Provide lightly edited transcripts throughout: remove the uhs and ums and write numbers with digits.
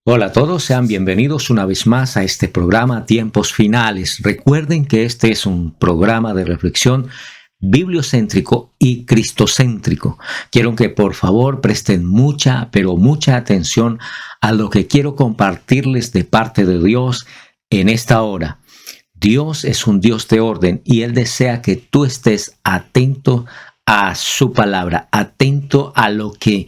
Hola a todos, sean bienvenidos una vez más a este programa Tiempos Finales. Recuerden que este es un programa de reflexión bibliocéntrico y cristocéntrico. Quiero que por favor presten mucha, pero mucha atención a lo que quiero compartirles de parte de Dios en esta hora. Dios es un Dios de orden y Él desea que tú estés atento a su palabra, atento a lo que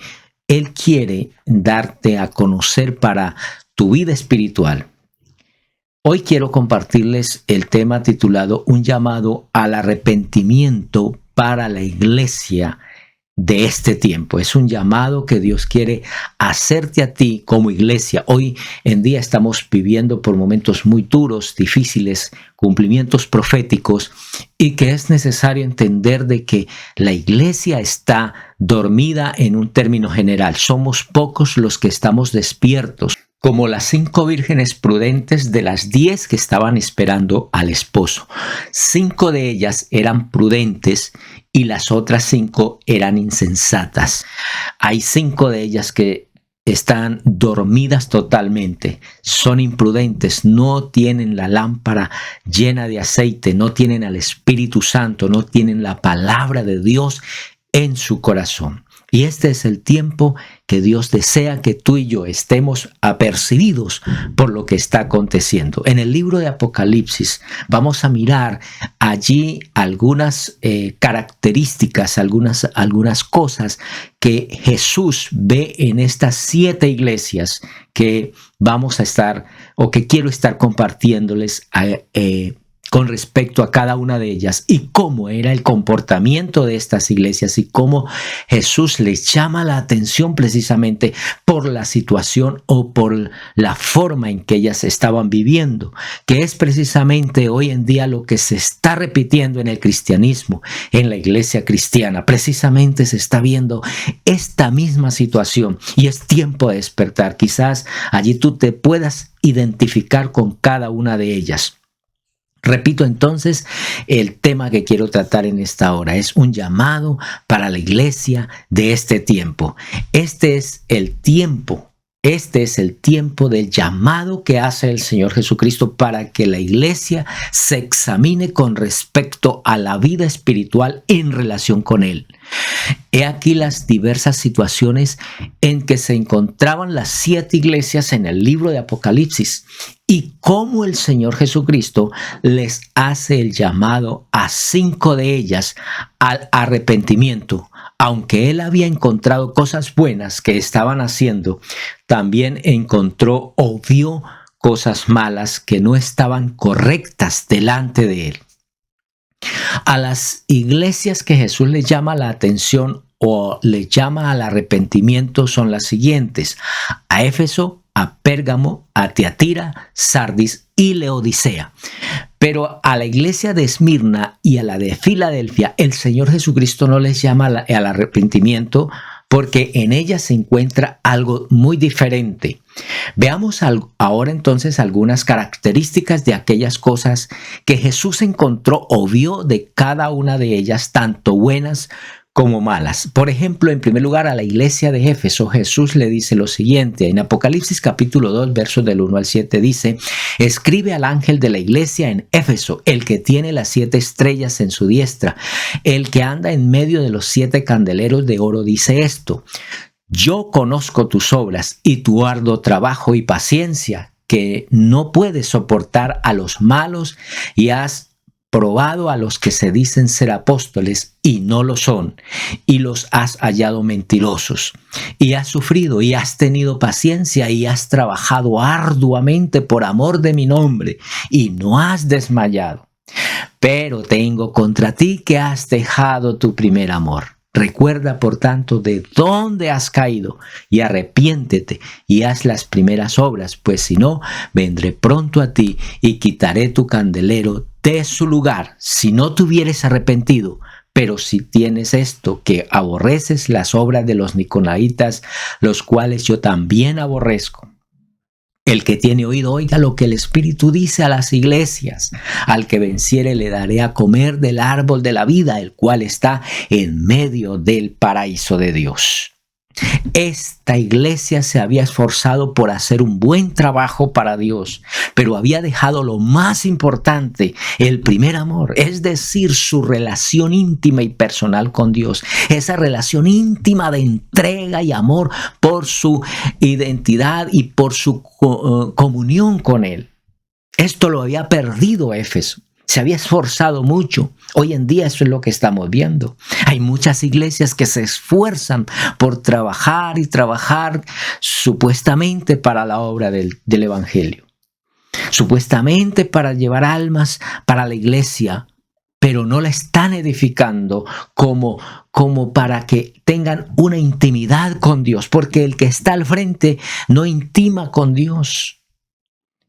Él quiere darte a conocer para tu vida espiritual. Hoy quiero compartirles el tema titulado Un llamado al arrepentimiento para la iglesia de este tiempo. Es un llamado que Dios quiere hacerte a ti como iglesia. Hoy en día estamos viviendo por momentos muy duros, difíciles, cumplimientos proféticos, y que es necesario entender de que la iglesia está dormida en un término general. Somos pocos los que estamos despiertos, como las 5 vírgenes prudentes de las 10 que estaban esperando al esposo. 5 de ellas eran prudentes y las otras 5 eran insensatas. Hay 5 de ellas que están dormidas totalmente, son imprudentes, no tienen la lámpara llena de aceite, no tienen al Espíritu Santo, no tienen la palabra de Dios en su corazón. Y este es el tiempo que Dios desea que tú y yo estemos apercibidos por lo que está aconteciendo. En el libro de Apocalipsis vamos a mirar allí algunas características, algunas cosas que Jesús ve en estas 7 iglesias que vamos a estar o que quiero estar compartiéndoles con respecto a cada una de ellas y cómo era el comportamiento de estas iglesias y cómo Jesús les llama la atención precisamente por la situación o por la forma en que ellas estaban viviendo, que es precisamente hoy en día lo que se está repitiendo en el cristianismo, en la iglesia cristiana. Precisamente se está viendo esta misma situación y es tiempo de despertar. Quizás allí tú te puedas identificar con cada una de ellas. Repito entonces, el tema que quiero tratar en esta hora es un llamado para la iglesia de este tiempo. Este es el tiempo del llamado que hace el Señor Jesucristo para que la iglesia se examine con respecto a la vida espiritual en relación con Él. He aquí las diversas situaciones en que se encontraban las 7 iglesias en el libro de Apocalipsis y cómo el Señor Jesucristo les hace el llamado a 5 de ellas al arrepentimiento. Aunque Él había encontrado cosas buenas que estaban haciendo, también encontró o vio cosas malas que no estaban correctas delante de Él. A las iglesias que Jesús le llama la atención o le llama al arrepentimiento son las siguientes: a Éfeso, a Pérgamo, a Tiatira, Sardis y Laodicea. Pero a la iglesia de Esmirna y a la de Filadelfia, el Señor Jesucristo no les llama al arrepentimiento porque en ellas se encuentra algo muy diferente. Veamos ahora entonces algunas características de aquellas cosas que Jesús encontró o vio de cada una de ellas, tanto buenas como malas. Por ejemplo, en primer lugar, a la iglesia de Éfeso, Jesús le dice lo siguiente. En Apocalipsis capítulo 2, versos del 1 al 7 dice: escribe al ángel de la iglesia en Éfeso, el que tiene las 7 estrellas en su diestra, el que anda en medio de los 7 candeleros de oro, dice esto: yo conozco tus obras y tu arduo trabajo y paciencia, que no puedes soportar a los malos y has probado a los que se dicen ser apóstoles y no lo son, y los has hallado mentirosos, y has sufrido y has tenido paciencia y has trabajado arduamente por amor de mi nombre y no has desmayado. Pero tengo contra ti que has dejado tu primer amor. Recuerda, por tanto, de dónde has caído y arrepiéntete y haz las primeras obras, pues si no, vendré pronto a ti y quitaré tu candelero de su lugar, si no te hubieres arrepentido. Pero si tienes esto, que aborreces las obras de los nicolaitas, los cuales yo también aborrezco. El que tiene oído, oiga lo que el Espíritu dice a las iglesias. Al que venciere le daré a comer del árbol de la vida, el cual está en medio del paraíso de Dios. Esta iglesia se había esforzado por hacer un buen trabajo para Dios, pero había dejado lo más importante, el primer amor, es decir, su relación íntima y personal con Dios, esa relación íntima de entrega y amor por su identidad y por su comunión con Él. Esto lo había perdido Éfeso. Se había esforzado mucho. Hoy en día eso es lo que estamos viendo. Hay muchas iglesias que se esfuerzan por trabajar y trabajar supuestamente para la obra del Evangelio. Supuestamente para llevar almas para la iglesia, pero no la están edificando como para que tengan una intimidad con Dios, porque el que está al frente no intima con Dios.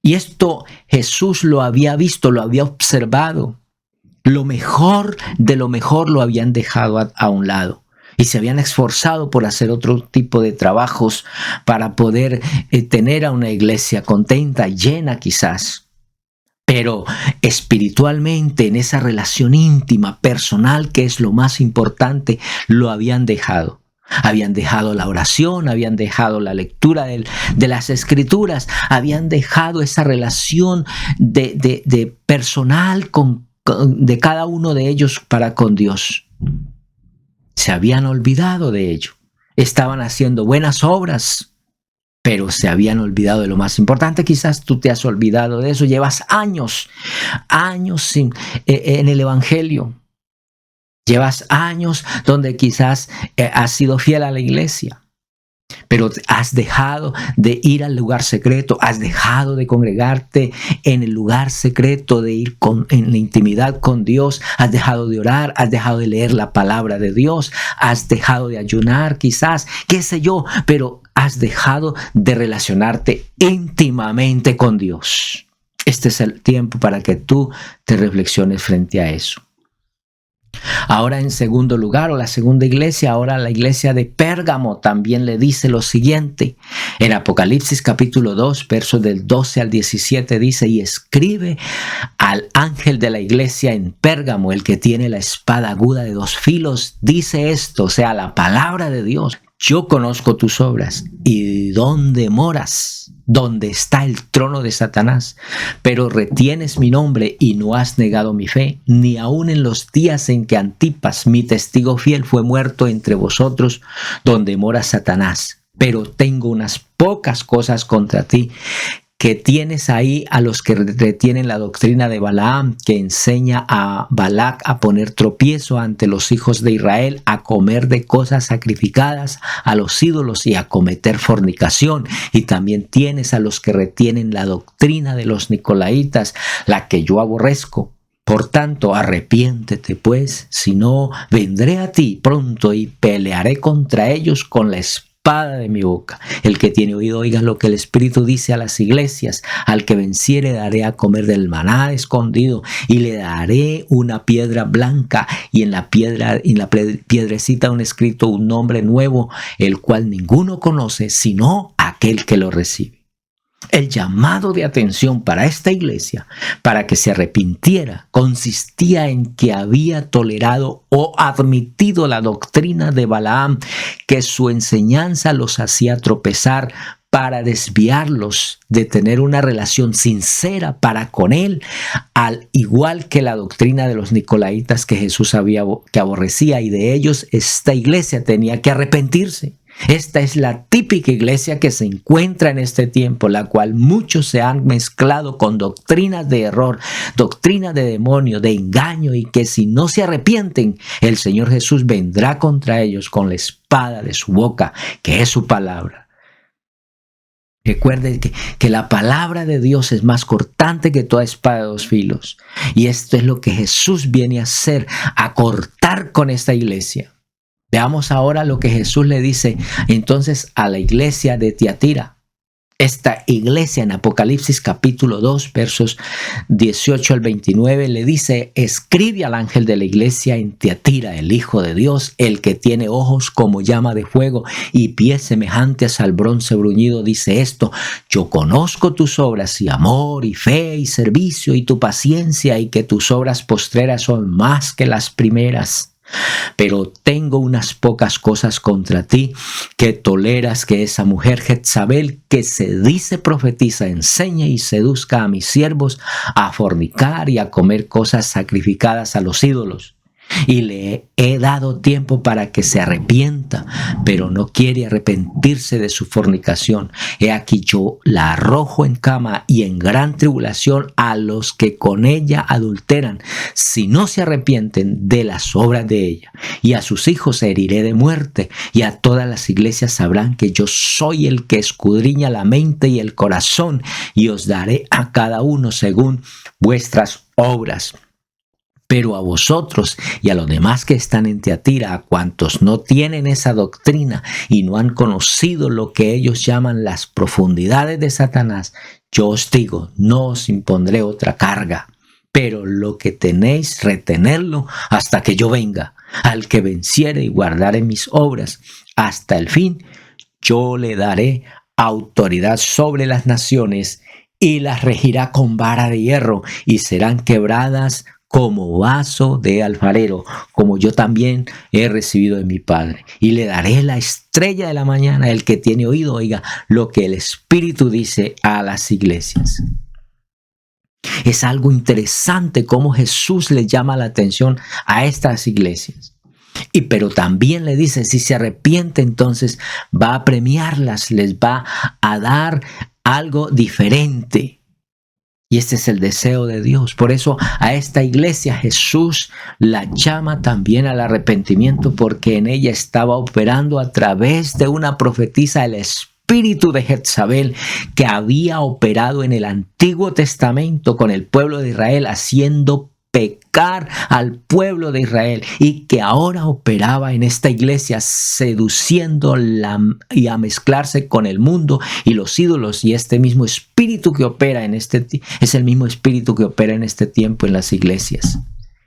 Y esto Jesús lo había visto, lo había observado. Lo mejor de lo mejor lo habían dejado a un lado. Y se habían esforzado por hacer otro tipo de trabajos para poder tener a una iglesia contenta, llena quizás. Pero espiritualmente, en esa relación íntima, personal, que es lo más importante, lo habían dejado. Habían dejado la oración, habían dejado la lectura de las escrituras, habían dejado esa relación de personal de cada uno de ellos para con Dios. Se habían olvidado de ello. Estaban haciendo buenas obras, pero se habían olvidado de lo más importante. Quizás tú te has olvidado de eso. Llevas años en el Evangelio. Llevas años donde quizás has sido fiel a la iglesia, pero has dejado de ir al lugar secreto, has dejado de congregarte en el lugar secreto, de ir en la intimidad con Dios, has dejado de orar, has dejado de leer la palabra de Dios, has dejado de ayunar quizás, qué sé yo, pero has dejado de relacionarte íntimamente con Dios. Este es el tiempo para que tú te reflexiones frente a eso. Ahora en segundo lugar, o la segunda iglesia, ahora la iglesia de Pérgamo también le dice lo siguiente. En Apocalipsis capítulo 2, versos del 12 al 17 dice: y escribe al ángel de la iglesia en Pérgamo, el que tiene la espada aguda de dos filos, dice esto, o sea, la palabra de Dios. Yo conozco tus obras y dónde moras, donde está el trono de Satanás, pero retienes mi nombre y no has negado mi fe, ni aun en los días en que Antipas, mi testigo fiel, fue muerto entre vosotros, donde mora Satanás. Pero tengo unas pocas cosas contra ti, que tienes ahí a los que retienen la doctrina de Balaam, que enseña a Balac a poner tropiezo ante los hijos de Israel, a comer de cosas sacrificadas a los ídolos y a cometer fornicación. Y también tienes a los que retienen la doctrina de los nicolaitas, la que yo aborrezco. Por tanto, arrepiéntete pues, si no, vendré a ti pronto y pelearé contra ellos con la espada de mi boca. El que tiene oído, oiga lo que el Espíritu dice a las iglesias. Al que venciere daré a comer del maná escondido, y le daré una piedra blanca, y en la piedrecita un escrito, un nombre nuevo, el cual ninguno conoce sino aquel que lo recibe. El llamado de atención para esta iglesia, para que se arrepintiera, consistía en que había tolerado o admitido la doctrina de Balaam, que su enseñanza los hacía tropezar, para desviarlos de tener una relación sincera para con él, al igual que la doctrina de los nicolaitas que Jesús que aborrecía, y de ellos esta iglesia tenía que arrepentirse. Esta es la típica iglesia que se encuentra en este tiempo, la cual muchos se han mezclado con doctrinas de error, doctrinas de demonio, de engaño, y que si no se arrepienten, el Señor Jesús vendrá contra ellos con la espada de su boca, que es su palabra. Recuerden que la palabra de Dios es más cortante que toda espada de dos filos. Y esto es lo que Jesús viene a hacer, a cortar con esta iglesia. Veamos ahora lo que Jesús le dice entonces a la iglesia de Tiatira. Esta iglesia en Apocalipsis capítulo 2, versos 18 al 29, le dice: escribe al ángel de la iglesia en Tiatira, el Hijo de Dios, el que tiene ojos como llama de fuego y pies semejantes al bronce bruñido, dice esto: yo conozco tus obras y amor y fe y servicio y tu paciencia, y que tus obras postreras son más que las primeras. Pero tengo unas pocas cosas contra ti, que toleras que esa mujer Jezabel, que se dice profetiza, enseñe y seduzca a mis siervos a fornicar y a comer cosas sacrificadas a los ídolos. Y le he dado tiempo para que se arrepienta, pero no quiere arrepentirse de su fornicación. He aquí yo la arrojo en cama y en gran tribulación a los que con ella adulteran, si no se arrepienten de las obras de ella. Y a sus hijos heriré de muerte, y a todas las iglesias sabrán que yo soy el que escudriña la mente y el corazón, y os daré a cada uno según vuestras obras. Pero a vosotros y a los demás que están en Tiatira, a cuantos no tienen esa doctrina y no han conocido lo que ellos llaman las profundidades de Satanás, yo os digo, no os impondré otra carga, pero lo que tenéis, retenerlo hasta que yo venga. Al que venciere y guardare mis obras hasta el fin, yo le daré autoridad sobre las naciones y las regirá con vara de hierro, y serán quebradas como vaso de alfarero, como yo también he recibido de mi Padre. Y le daré la estrella de la mañana. El que tiene oído, oiga lo que el Espíritu dice a las iglesias. Es algo interesante cómo Jesús le llama la atención a estas iglesias. Pero también le dice, si se arrepiente, entonces va a premiarlas, les va a dar algo diferente. Y este es el deseo de Dios. Por eso a esta iglesia Jesús la llama también al arrepentimiento, porque en ella estaba operando a través de una profetisa el espíritu de Jezabel, que había operado en el Antiguo Testamento con el pueblo de Israel, haciendo pecar al pueblo de Israel, y que ahora operaba en esta iglesia seduciendo y a mezclarse con el mundo y los ídolos. Y este mismo espíritu que opera es el mismo espíritu que opera en este tiempo en las iglesias.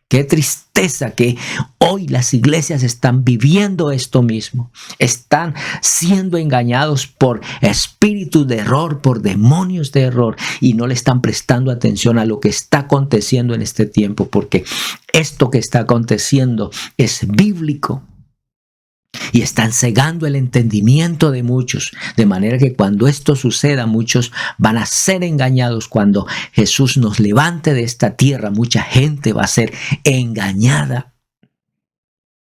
Qué tristeza que hoy las iglesias están viviendo esto mismo. Están siendo engañados por espíritus de error, por demonios de error, y no le están prestando atención a lo que está aconteciendo en este tiempo, porque esto que está aconteciendo es bíblico. Y están cegando el entendimiento de muchos, de manera que cuando esto suceda, muchos van a ser engañados. Cuando Jesús nos levante de esta tierra, mucha gente va a ser engañada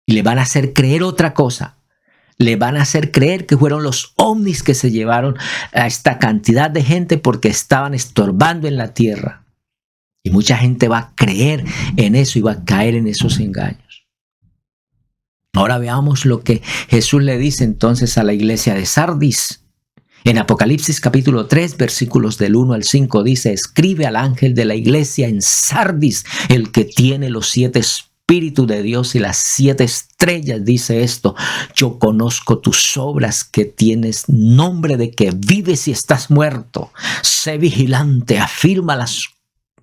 y le van a hacer creer otra cosa. Le van a hacer creer que fueron los ovnis que se llevaron a esta cantidad de gente porque estaban estorbando en la tierra. Y mucha gente va a creer en eso y va a caer en esos engaños. Ahora veamos lo que Jesús le dice entonces a la iglesia de Sardis. En Apocalipsis capítulo 3, versículos del 1 al 5 dice: escribe al ángel de la iglesia en Sardis, el que tiene los 7 espíritus de Dios y las 7 estrellas, dice esto: yo conozco tus obras, que tienes nombre de que vives y estás muerto. Sé vigilante, afirma las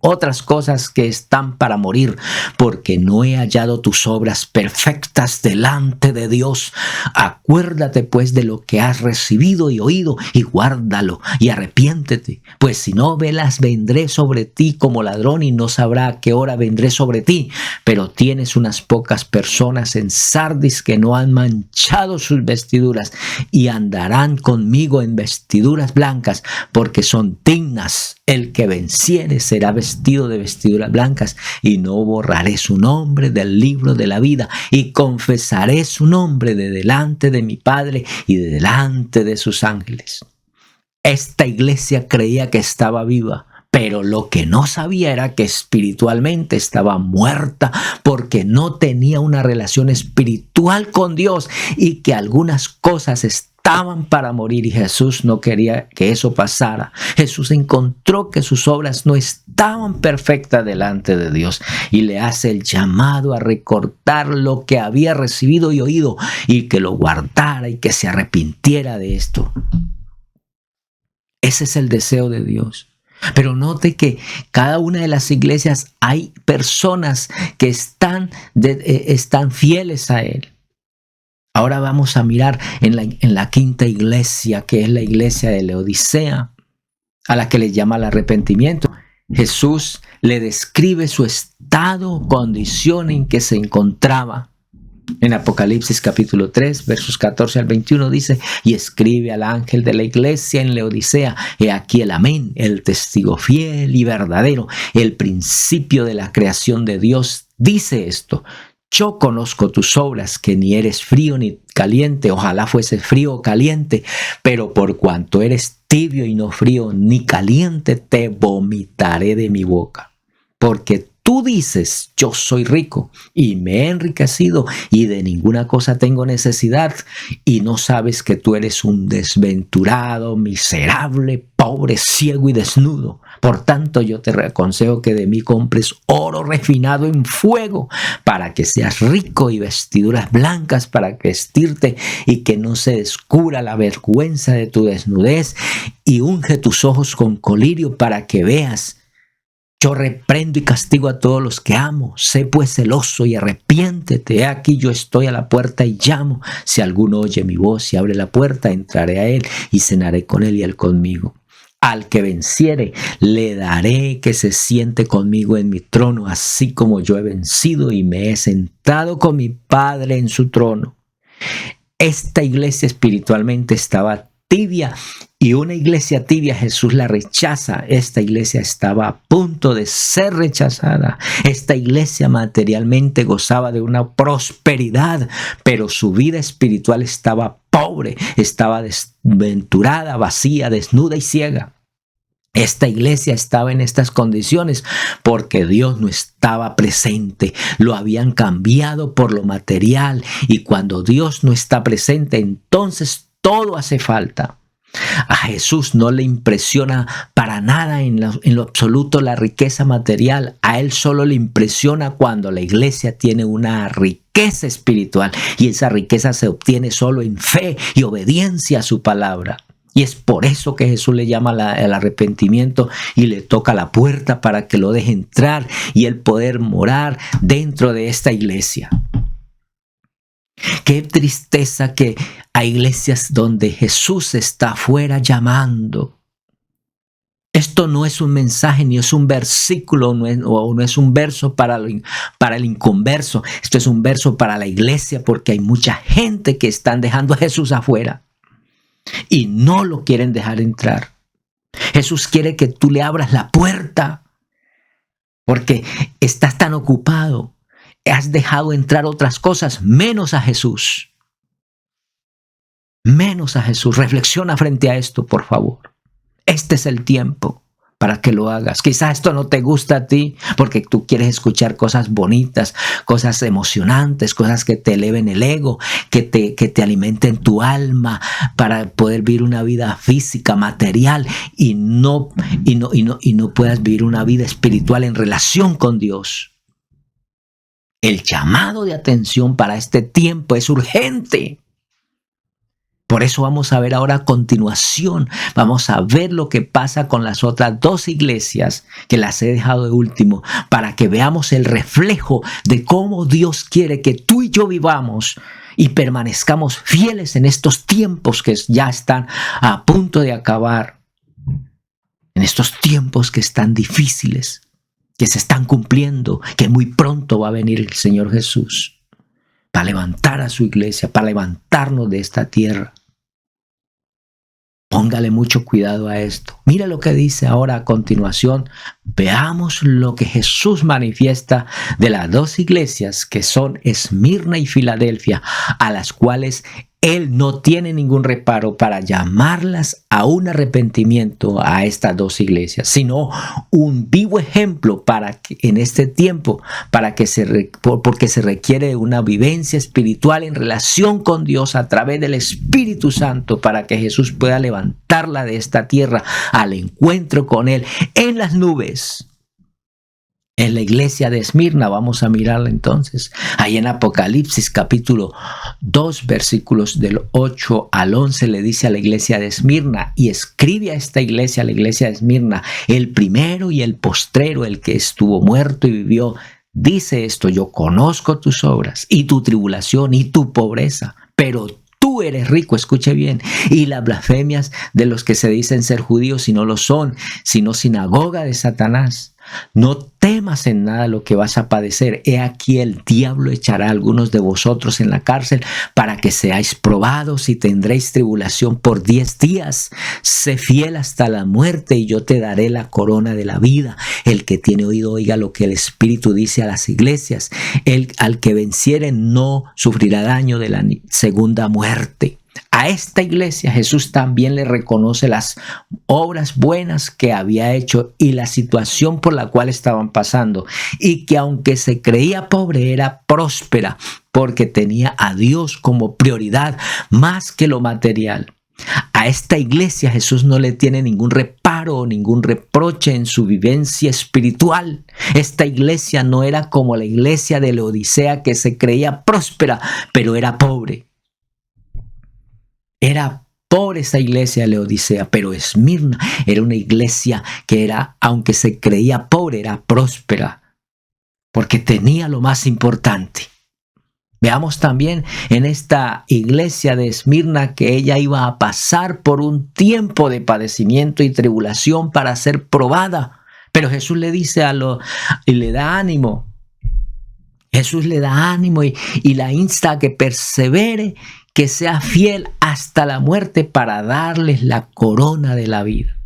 otras cosas que están para morir, porque no he hallado tus obras perfectas delante de Dios. Acuérdate pues de lo que has recibido y oído, y guárdalo, y arrepiéntete, pues si no, velas vendré sobre ti como ladrón, y no sabrá a qué hora vendré sobre ti. Pero tienes unas pocas personas en Sardis que no han manchado sus vestiduras, y andarán conmigo en vestiduras blancas, porque son dignas. El que venciere será vestido de vestiduras blancas, y no borraré su nombre del libro de la vida, y confesaré su nombre de delante de mi Padre y de delante de sus ángeles. Esta iglesia creía que estaba viva, pero lo que no sabía era que espiritualmente estaba muerta, porque no tenía una relación espiritual con Dios, y que algunas cosas estaban para morir, y Jesús no quería que eso pasara. Jesús encontró que sus obras no estaban perfectas delante de Dios, y le hace el llamado a recordar lo que había recibido y oído, y que lo guardara y que se arrepintiera de esto. Ese es el deseo de Dios. Pero note que cada una de las iglesias hay personas que están fieles a Él. Ahora vamos a mirar en la quinta iglesia, que es la iglesia de Laodicea, a la que le llama el arrepentimiento. Jesús le describe su estado, condición en que se encontraba. En Apocalipsis capítulo 3, versos 14 al 21 dice: y escribe al ángel de la iglesia en Laodicea, he aquí el amén, el testigo fiel y verdadero, el principio de la creación de Dios, dice esto: yo conozco tus obras, que ni eres frío ni caliente, ojalá fueses frío o caliente, pero por cuanto eres tibio y no frío ni caliente, te vomitaré de mi boca. Porque tú dices, yo soy rico y me he enriquecido y de ninguna cosa tengo necesidad, y no sabes que tú eres un desventurado, miserable, pobre, ciego y desnudo. Por tanto, yo te aconsejo que de mí compres oro refinado en fuego, para que seas rico, y vestiduras blancas para vestirte, y que no se descubra la vergüenza de tu desnudez, y unge tus ojos con colirio para que veas. Yo reprendo y castigo a todos los que amo. Sé pues celoso y arrepiéntete. He aquí yo estoy a la puerta y llamo. Si alguno oye mi voz y abre la puerta, entraré a él y cenaré con él y él conmigo. Al que venciere, le daré que se siente conmigo en mi trono, así como yo he vencido y me he sentado con mi Padre en su trono. Esta iglesia espiritualmente estaba tibia, y una iglesia tibia Jesús la rechaza. Esta iglesia estaba a punto de ser rechazada. Esta iglesia materialmente gozaba de una prosperidad, pero su vida espiritual estaba pobre, estaba desventurada, vacía, desnuda y ciega. Esta iglesia estaba en estas condiciones porque Dios no estaba presente. Lo habían cambiado por lo material, y cuando Dios no está presente, entonces todo hace falta. A Jesús no le impresiona para nada en lo absoluto la riqueza material. A Él solo le impresiona cuando la iglesia tiene una riqueza espiritual, y esa riqueza se obtiene solo en fe y obediencia a su palabra. Y es por eso que Jesús le llama al arrepentimiento y le toca la puerta para que lo deje entrar y él poder morar dentro de esta iglesia. Qué tristeza que hay iglesias donde Jesús está afuera llamando. Esto no es un mensaje, ni es un versículo, no es un verso para el inconverso. Esto es un verso para la iglesia, porque hay mucha gente que están dejando a Jesús afuera y no lo quieren dejar entrar. Jesús quiere que tú le abras la puerta, porque estás tan ocupado. Has dejado entrar otras cosas, menos a Jesús. Menos a Jesús. Reflexiona frente a esto, por favor. Este es el tiempo para que lo hagas. Quizás esto no te gusta a ti porque tú quieres escuchar cosas bonitas, cosas emocionantes, cosas que te eleven el ego, que te alimenten tu alma para poder vivir una vida física, material, y no puedas vivir una vida espiritual en relación con Dios. El llamado de atención para este tiempo es urgente. Por eso vamos a ver ahora a continuación, vamos a ver lo que pasa con las otras dos iglesias que las he dejado de último, para que veamos el reflejo de cómo Dios quiere que tú y yo vivamos y permanezcamos fieles en estos tiempos que ya están a punto de acabar, en estos tiempos que están difíciles, que se están cumpliendo, que muy pronto va a venir el Señor Jesús para levantar a su iglesia, para levantarnos de esta tierra. Póngale mucho cuidado a esto. Mira lo que dice ahora a continuación. Veamos lo que Jesús manifiesta de las dos iglesias que son Esmirna y Filadelfia, a las cuales Él no tiene ningún reparo para llamarlas a un arrepentimiento a estas dos iglesias, sino un vivo ejemplo para que en este tiempo, porque se requiere una vivencia espiritual en relación con Dios a través del Espíritu Santo, para que Jesús pueda levantarla de esta tierra al encuentro con Él en las nubes. En la iglesia de Esmirna, vamos a mirarla entonces, ahí en Apocalipsis capítulo 2, versículos del 8 al 11, le dice a la iglesia de Esmirna, y escribe a esta iglesia, a la iglesia de Esmirna: el primero y el postrero, el que estuvo muerto y vivió, dice esto: yo conozco tus obras y tu tribulación y tu pobreza, pero tú eres rico, escuche bien, y las blasfemias de los que se dicen ser judíos y no lo son, sino sinagoga de Satanás. No temas en nada lo que vas a padecer. He aquí el diablo echará a algunos de vosotros en la cárcel para que seáis probados y tendréis tribulación por 10 días. Sé fiel hasta la muerte y yo te daré la corona de la vida. El que tiene oído oiga lo que el Espíritu dice a las iglesias. Al que venciere no sufrirá daño de la segunda muerte. A esta iglesia Jesús también le reconoce las obras buenas que había hecho y la situación por la cual estaban pasando, y que aunque se creía pobre era próspera porque tenía a Dios como prioridad más que lo material. A esta iglesia Jesús no le tiene ningún reparo o ningún reproche en su vivencia espiritual. Esta iglesia no era como la iglesia de Laodicea, que se creía próspera pero era pobre. Era pobre esa iglesia de Laodicea, pero Esmirna era una iglesia que era, aunque se creía pobre, era próspera, porque tenía lo más importante. Veamos también en esta iglesia de Esmirna que ella iba a pasar por un tiempo de padecimiento y tribulación para ser probada, pero Jesús le dice y le da ánimo. Jesús le da ánimo y la insta a que persevere, que sea fiel hasta la muerte para darles la corona de la vida.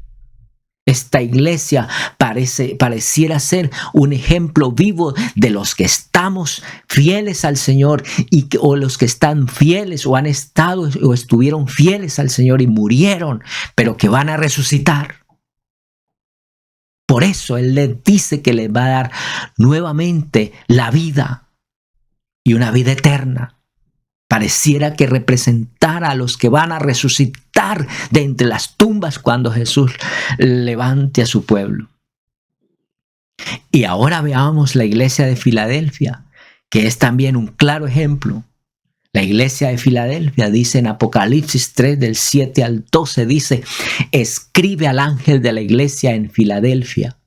Esta iglesia pareciera ser un ejemplo vivo de los que estamos fieles al Señor o los que están fieles o han estado o estuvieron fieles al Señor y murieron, pero que van a resucitar. Por eso Él les dice que les va a dar nuevamente la vida y una vida eterna. Pareciera que representara a los que van a resucitar de entre las tumbas cuando Jesús levante a su pueblo. Y ahora veamos la iglesia de Filadelfia, que es también un claro ejemplo. La iglesia de Filadelfia dice en Apocalipsis 3 del 7 al 12, dice: escribe al ángel de la iglesia en Filadelfia.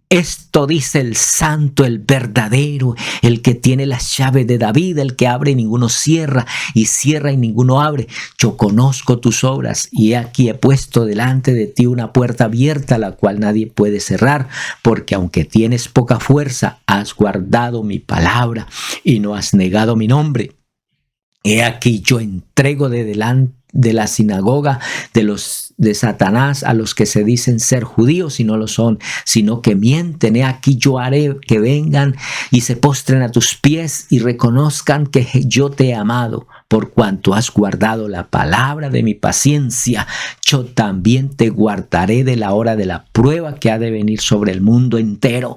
Esto dice el santo, el verdadero, el que tiene las llaves de David, el que abre y ninguno cierra, y cierra y ninguno abre. Yo conozco tus obras, y he aquí he puesto delante de ti una puerta abierta, la cual nadie puede cerrar, porque aunque tienes poca fuerza, has guardado mi palabra y no has negado mi nombre. He aquí yo entrego de delante de la sinagoga de Satanás a los que se dicen ser judíos y no lo son, sino que mienten. He aquí yo haré que vengan y se postren a tus pies y reconozcan que yo te he amado. Por cuanto has guardado la palabra de mi paciencia, yo también te guardaré de la hora de la prueba que ha de venir sobre el mundo entero,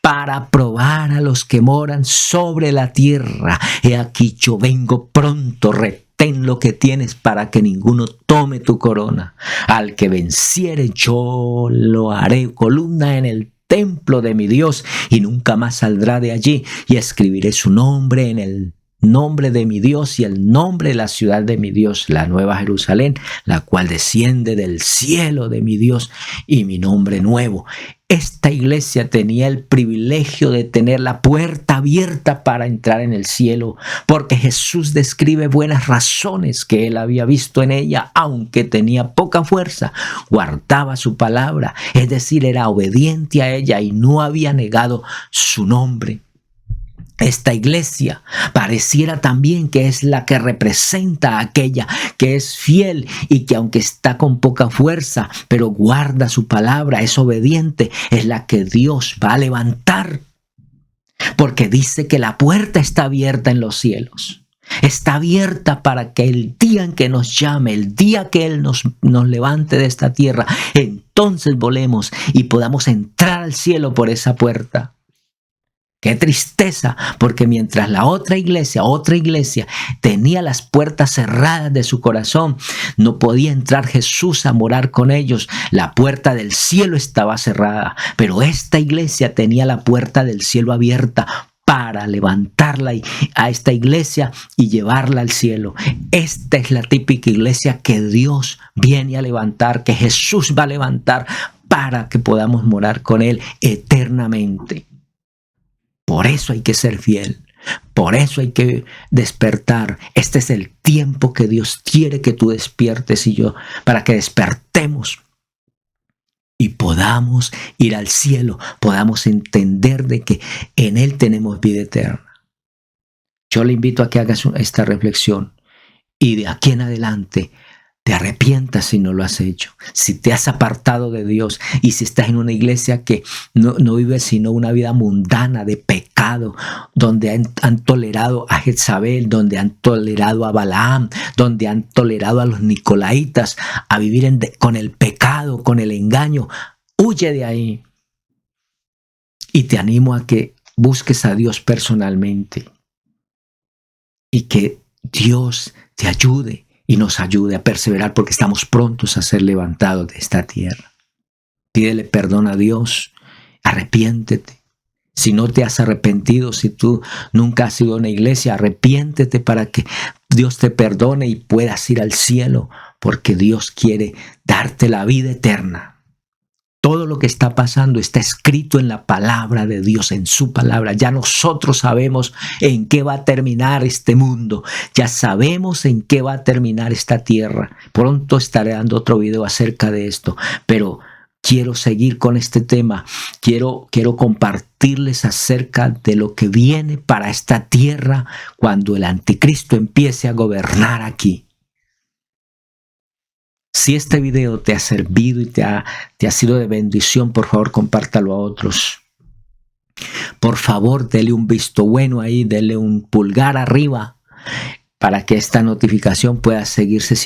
para probar a los que moran sobre la tierra. He aquí yo vengo pronto, retén lo que tienes para que ninguno tome tu corona. Al que venciere yo lo haré columna en el templo de mi Dios y nunca más saldrá de allí, y escribiré su nombre en el nombre de mi Dios y el nombre de la ciudad de mi Dios, la nueva Jerusalén, la cual desciende del cielo de mi Dios, y mi nombre nuevo. Esta iglesia tenía el privilegio de tener la puerta abierta para entrar en el cielo, porque Jesús describe buenas razones que él había visto en ella. Aunque tenía poca fuerza, guardaba su palabra, es decir, era obediente a ella y no había negado su nombre. Esta iglesia pareciera también que es la que representa a aquella que es fiel y que aunque está con poca fuerza, pero guarda su palabra, es obediente, es la que Dios va a levantar. Porque dice que la puerta está abierta en los cielos. Está abierta para que el día en que nos llame, el día que Él nos levante de esta tierra, entonces volemos y podamos entrar al cielo por esa puerta. Qué tristeza, porque mientras la otra iglesia tenía las puertas cerradas de su corazón, no podía entrar Jesús a morar con ellos. La puerta del cielo estaba cerrada, pero esta iglesia tenía la puerta del cielo abierta para levantarla a esta iglesia y llevarla al cielo. Esta es la típica iglesia que Dios viene a levantar, que Jesús va a levantar para que podamos morar con Él eternamente. Por eso hay que ser fiel, por eso hay que despertar. Este es el tiempo que Dios quiere que tú despiertes y yo, para que despertemos y podamos ir al cielo, podamos entender de que en Él tenemos vida eterna. Yo le invito a que hagas esta reflexión y de aquí en adelante te arrepientas si no lo has hecho, si te has apartado de Dios y si estás en una iglesia que no vive sino una vida mundana de pecado, donde han tolerado a Jezabel, donde han tolerado a Balaam, donde han tolerado a los nicolaitas a vivir con el pecado, con el engaño. Huye de ahí y te animo a que busques a Dios personalmente y que Dios te ayude y nos ayude a perseverar porque estamos prontos a ser levantados de esta tierra. Pídele perdón a Dios, arrepiéntete. Si no te has arrepentido, si tú nunca has ido a una iglesia, arrepiéntete para que Dios te perdone y puedas ir al cielo, porque Dios quiere darte la vida eterna. Todo lo que está pasando está escrito en la palabra de Dios, en su palabra. Ya nosotros sabemos en qué va a terminar este mundo. Ya sabemos en qué va a terminar esta tierra. Pronto estaré dando otro video acerca de esto, pero quiero seguir con este tema. Quiero compartirles acerca de lo que viene para esta tierra cuando el anticristo empiece a gobernar aquí. Si este video te ha servido y te ha sido de bendición, por favor, compártalo a otros. Por favor, dele un visto bueno ahí, dele un pulgar arriba para que esta notificación pueda seguirse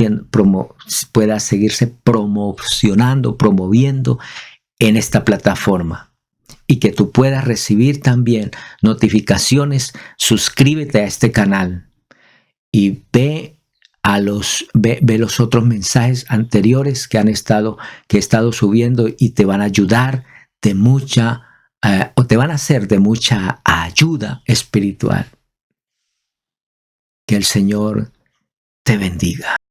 promoviendo en esta plataforma y que tú puedas recibir también notificaciones. Suscríbete a este canal y ve los otros mensajes anteriores que he estado subiendo y te van a ayudar de mucha, o te van a ser de mucha ayuda espiritual. Que el Señor te bendiga.